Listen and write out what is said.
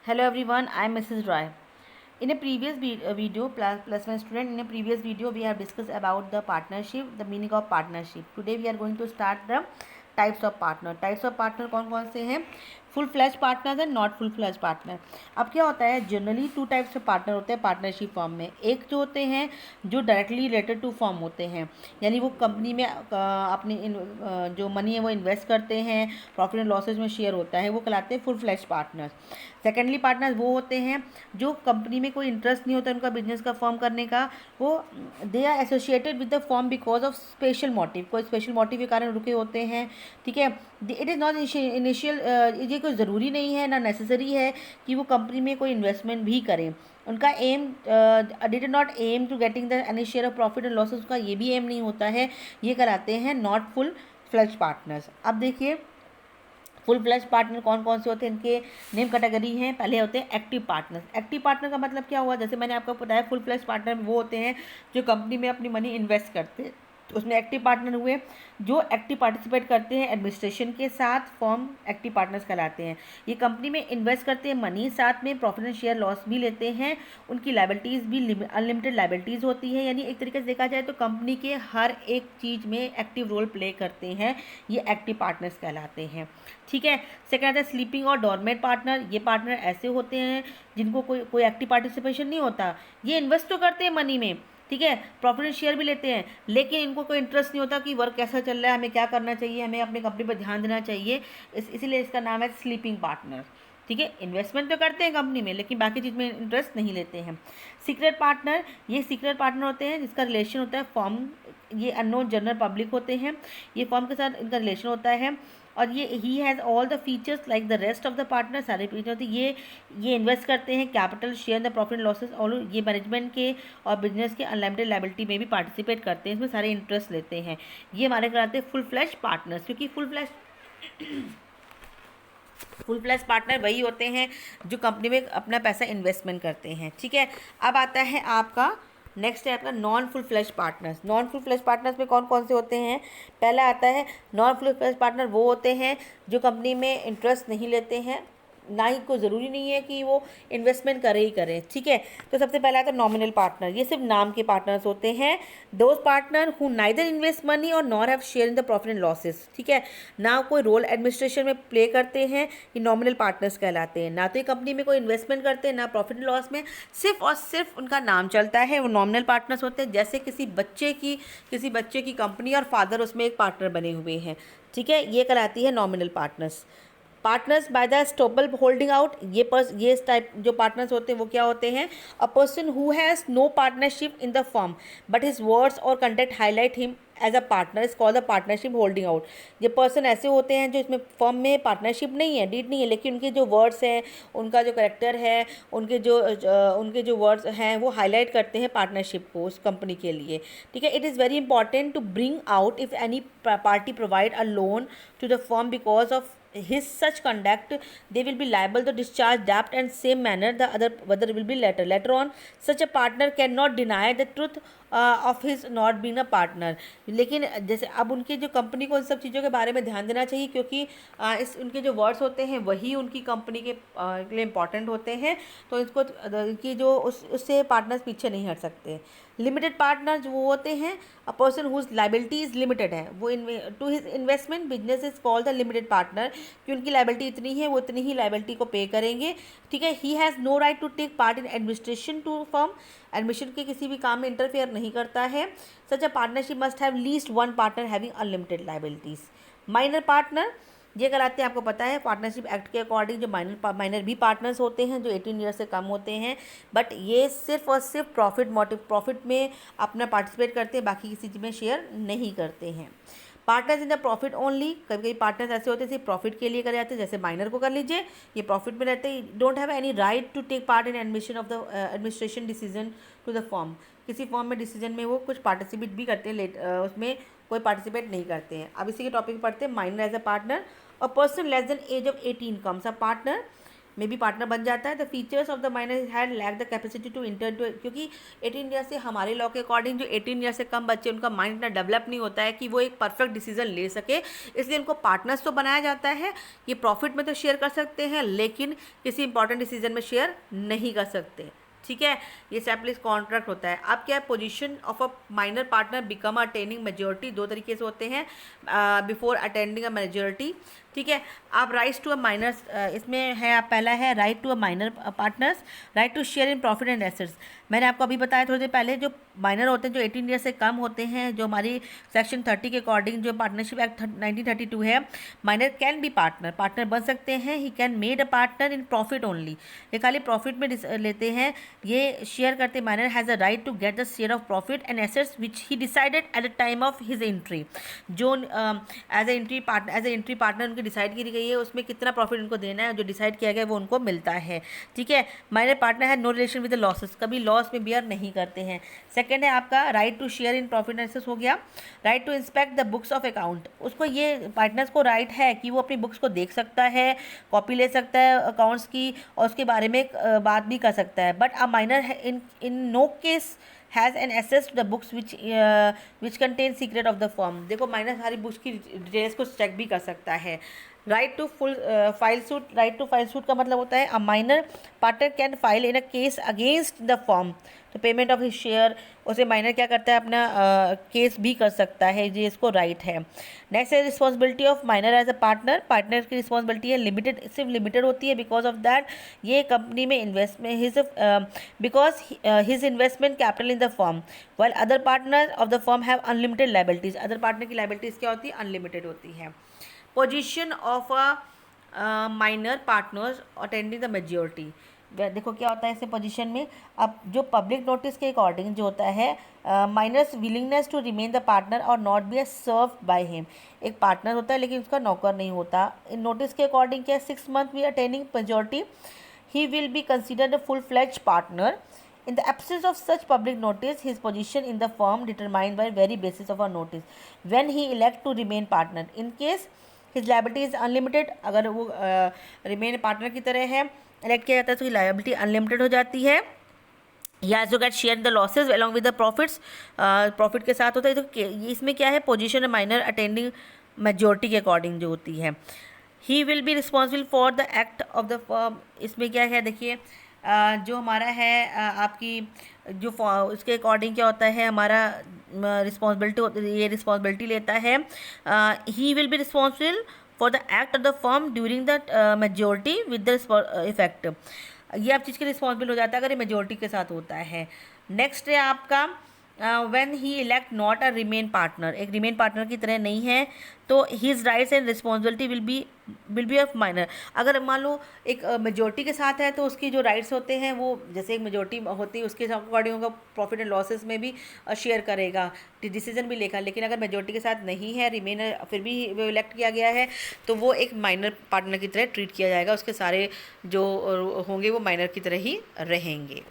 Hello everyone, I am Mrs. Roy. In a previous video, plus one student, in a previous video we have discussed about the partnership, the meaning of partnership. Today we are going to start the types of partner. Types of partner कौन कौन से हैं? Full flash partner and not full flash partner. अब क्या होता है, generally two types of partner होते हैं पार्टनरशिप फॉर्म में. एक जो होते हैं जो डायरेक्टली रिलेटेड टू फॉर्म होते हैं, यानी वो कंपनी में अपनी जो मनी है वो इन्वेस्ट करते हैं, प्रॉफिट एंड लॉसेज में शेयर होता है, वो कहलाते हैं full flash partners. Secondly partners वो होते हैं जो कंपनी में कोई इंटरेस्ट नहीं होता उनका बिजनेस का फॉर्म करने का, वो they are associated with the form because of special motive, कोई स्पेशल मोटिव के कारण रुके होते हैं. ठीक है, इट इज़ नॉट इनिशियल, ये कोई ज़रूरी नहीं है ना नेसेसरी है कि वो कंपनी में कोई इन्वेस्टमेंट भी करें. उनका aim did not aim to getting the any share of profit and losses, उसका ये भी एम नहीं होता है. ये कराते हैं नॉट फुल फ्लैश पार्टनर्स. अब देखिए फुल फ्लैश पार्टनर कौन कौन से होते हैं, इनके नेम कैटेगरी हैं. पहले होते हैं एक्टिव पार्टनर. एक्टिव पार्टनर का मतलब क्या हुआ, जैसे मैंने आपको बताया फुल फ्लैश पार्टनर वो होते हैं जो कंपनी में अपनी मनी इन्वेस्ट करते हैं. तो उसमें एक्टिव पार्टनर हुए जो एक्टिव पार्टिसिपेट करते हैं एडमिनिस्ट्रेशन के साथ, फॉर्म एक्टिव पार्टनर्स कहलाते हैं. ये कंपनी में इन्वेस्ट करते हैं मनी, साथ में प्रॉफिट एंड शेयर लॉस भी लेते हैं. उनकी लाइबिलिटीज़ भी अनलिमिटेड लाइबिलिटीज़ होती है, यानी एक तरीके से देखा जाए तो कंपनी के हर एक चीज़ में एक्टिव रोल प्ले करते हैं. ये एक्टिव पार्टनर्स कहलाते हैं. ठीक है. सेकंड आता है स्लीपिंग और डॉर्मेंट पार्टनर. ये पार्टनर ऐसे होते हैं जिनको कोई कोई एक्टिव पार्टिसिपेशन नहीं होता. ये इन्वेस्ट तो करते हैं मनी में, ठीक है, प्रॉफिट एंड शेयर भी लेते हैं, लेकिन इनको कोई इंटरेस्ट नहीं होता कि वर्क कैसा चल रहा है, हमें क्या करना चाहिए, हमें अपनी कंपनी पर ध्यान देना चाहिए. इसीलिए इसका नाम है स्लीपिंग पार्टनर. ठीक है, इन्वेस्टमेंट तो करते हैं कंपनी में लेकिन बाकी चीज़ में इंटरेस्ट नहीं लेते हैं. सीक्रेट पार्टनर, ये सीक्रेट पार्टनर होते हैं जिसका रिलेशन होता है फॉर्म, ये अननोन जनरल पब्लिक होते हैं, ये फॉर्म के साथ इनका रिलेशन होता है. और ये he has all the features like the rest of the partner. सारे फीचर होते हैं. ये इन्वेस्ट करते हैं capital, share the profit and losses, और ये मैनेजमेंट के और बिजनेस के अनलिमिटेड लायबिलिटी में भी पार्टिसिपेट करते हैं, इसमें सारे इंटरेस्ट लेते हैं. ये हमारे कहलाते हैं फुल फ्लैश पार्टनर्स, क्योंकि फुल फ्लैश पार्टनर वही होते हैं जो कंपनी में अपना पैसा इन्वेस्टमेंट करते हैं. ठीक है. अब आता है आपका नेक्स्ट है आपका non full flash partners. Non full flash partners में कौन कौन से होते हैं? पहला आता है नॉन फुल फ्लैश पार्टनर वो होते हैं जो कंपनी में इंटरेस्ट नहीं लेते हैं, ना ही कोई ज़रूरी नहीं है कि वो इन्वेस्टमेंट करे ही करें. ठीक है. तो सबसे पहला आता है नॉमिनल पार्टनर. ये सिर्फ नाम के पार्टनर्स होते हैं. Those partner who neither invest money or nor have share in the profit and losses. ठीक है, ना कोई रोल एडमिनिस्ट्रेशन में प्ले करते हैं, ये नॉमिनल पार्टनर्स कहलाते हैं. ना तो ये कंपनी में कोई इन्वेस्टमेंट करते हैं, ना प्रॉफिट एंड लॉस में, सिर्फ और सिर्फ उनका नाम चलता है, वो नॉमिनल पार्टनर्स होते हैं. जैसे किसी बच्चे की कंपनी और फादर उसमें एक पार्टनर बने हुए हैं. ठीक है, ये कहलाती है nominal partners. Partners by the estoppel holding out, ये इस टाइप जो पार्टनर्स होते हैं वो क्या होते हैं? A person who has no partnership in the firm but his words or content highlight him as a partner is called the partnership holding out. ये पर्सन ऐसे होते हैं जो इसमें फर्म में पार्टनरशिप नहीं है, डीड नहीं है, लेकिन उनके जो वर्ड्स हैं, उनका जो करेक्टर है, उनके जो वर्ड्स हैं वो हाईलाइट करते हैं पार्टनरशिप को उस कंपनी के लिए. ठीक है. It is very important to bring out if any party provide a loan to the firm because of his such conduct they will be liable to discharge debt and same manner the other whether will be later on. Such a partner cannot deny the truth of his not being a partner. लेकिन जैसे अब उनकी जो company को इन सब चीज़ों के बारे में ध्यान देना चाहिए, क्योंकि इस उनके जो वर्ड्स होते हैं वही उनकी कंपनी के लिए इम्पॉर्टेंट होते हैं. तो इसको इनकी जो उससे पार्टनर्स पीछे नहीं हट सकते. लिमिटेड पार्टनर जो वो होते हैं a person whose liability is limited है, वो to his investment business is called the limited partner, कि उनकी लाइबिलिटी इतनी है वो इतनी ही लाइबिलिटी को पे करेंगे. ठीक है. He has no right to take part in administration to firm, admission के किसी भी काम में इंटरफेयर नहीं करता है. Such a partnership must have least one partner having unlimited liabilities. Minor partner ये कहलाते हैं, आपको पता है पार्टनरशिप एक्ट के अकॉर्डिंग जो माइनर भी पार्टनर्स होते हैं जो 18 ईयर से कम होते हैं, बट ये सिर्फ और सिर्फ प्रॉफिट में अपना पार्टिसिपेट करते हैं, बाकी किसी चीज़ में शेयर नहीं करते हैं. Partners in the profit only, कभी कभी पार्टनर्स ऐसे होते हैं सिर्फ प्रॉफिट के लिए करे जाते हैं, जैसे माइनर को कर लीजिए, ये प्रॉफिट में रहते हैं. Don't have any right to take part in admission of the administration decision to the form. किसी फॉर्म में डिसीजन में वो कुछ पार्टिसिपेट भी करते हैं, उसमें कोई पार्टिसिपेट नहीं करते हैं. अब इसी के टॉपिक पढ़ते हैं. Minor as a partner, a person less than age of 18 comes a partner. में भी पार्टनर बन जाता है। The features of the minor had lack the capacity to enter to, क्योंकि 18 ईयर से हमारे लॉ के अकॉर्डिंग जो 18 ईयर से कम बच्चे, उनका माइंड इतना डेवलप नहीं होता है कि वो एक परफेक्ट डिसीजन ले सके, इसलिए उनको पार्टनर्स तो बनाया जाता है। ये प्रॉफिट में तो शेयर कर सकते हैं लेकिन किसी इंपॉर्टेंट डिसीजन में शेयर नहीं कर सकते, ठीक है। ये सेपरेट कॉन्ट्रैक्ट होता है। अब क्या है, position of a minor partner become attaining majority, दो तरीके से होते हैं, बिफोर अटेंडिंग अ मेजोरिटी, ठीक है। आप राइट्स टू अ माइनर्स, इसमें है, आप पहला है right to a minor partners, right to share in profit and assets. मैंने आपको अभी बताया थोड़ी देर पहले, जो माइनर होते हैं जो 18 ईयर से कम होते हैं, जो हमारी सेक्शन 30 के अकॉर्डिंग जो पार्टनरशिप एक्ट 1932 है, minor can be partner, partner बन सकते हैं। He can made a partner in profit only, ये खाली प्रॉफिट में लेते हैं, ये शेयर करते। Minor has a right to get the share of profit and assets which he decided at the time of his entry, जो as a entry partner उनकी decide की गई है, उसमें कितना प्रॉफिट उनको देना है, जो डिसाइड किया गया है वो उनको मिलता है, ठीक है। माइनर पार्टनर है no relation with the losses, कभी लॉस में बियर नहीं करते हैं। सेकंड है आपका right to share in profit and assets हो गया। Right to inspect the books of account, उसको ये पार्टनर्स को राइट है कि वो अपनी बुक्स को देख सकता है, कॉपी ले सकता है अकाउंट्स की और उसके बारे में बात भी कर सकता है। But a minor in no case has an access to the books which contain secret of the firm, देखो माइनर सारी बुक्स की डिटेल्स को चेक भी कर सकता है। Right to full file suit, right to file suit का मतलब होता है a minor partner can file in a case against the firm to payment of his share, उसे माइनर क्या करता है, अपना केस भी कर सकता है, ये इसको राइट है। नेक्स्ट है responsibility of minor as a partner, partner की रिस्पॉन्सिबिलिटी है लिमिटेड, सिर्फ लिमिटेड होती है, बिकॉज ऑफ दैट ये कंपनी में investment because his investment capital in the firm, while other partner of the firm have unlimited liabilities, other partner की liabilities क्या होती है, अनलिमिटेड होती है। Position of a minor partners attending the majority, देखो क्या होता है इससे पोजीशन में। अब जो पब्लिक नोटिस के अकॉर्डिंग जो होता है, minor's willingness to remain the partner or not be serve by him, एक पार्टनर होता है लेकिन उसका नौकर नहीं होता। इन नोटिस के अकॉर्डिंग क्या, 6 month we attaining majority, he will be considered a full fledge partner. In the absence of such public notice, his position in the firm determined by very basis of a notice. When he elect to remain partner, in case his liability is unlimited, अगर वो remain partner की तरह है, elect किया जाता है तो उसकी liability unlimited हो जाती है। He has to get share the losses along with the profits, profit के साथ होता है। तो इसमें क्या है, position minor attending majority के according जो होती है। He will be responsible for the act of the firm, इसमें क्या है देखिए, जो हमारा है आपकी जो उसके अकॉर्डिंग क्या होता है, हमारा रिस्पॉन्सिबिलिटी, ये रिस्पॉन्सिबिलिटी लेता है। ही will be responsible for the act of the firm during the majority with the effect, ये आप चीज़ के रिस्पॉन्सिबल हो जाता है अगर ये मेजोरिटी के साथ होता है। नेक्स्ट है आपका when he elect not a remain partner, एक रिमेन पार्टनर की तरह नहीं है तो his rights and responsibility will be of minor. अगर मान लो एक मेजोरिटी के साथ है तो उसकी जो राइट्स होते हैं वो जैसे एक मेजोरिटी होती है उसके अकॉर्डिंग होगा, प्रॉफिट एंड लॉसेस में भी शेयर करेगा, डिसीजन भी लेगा। लेकिन अगर मेजोरिटी के साथ नहीं है, रिमेन फिर भी वो इलेक्ट किया गया है तो वो एक माइनर पार्टनर की तरह ट्रीट किया जाएगा, उसके सारे जो होंगे वो माइनर की तरह ही रहेंगे।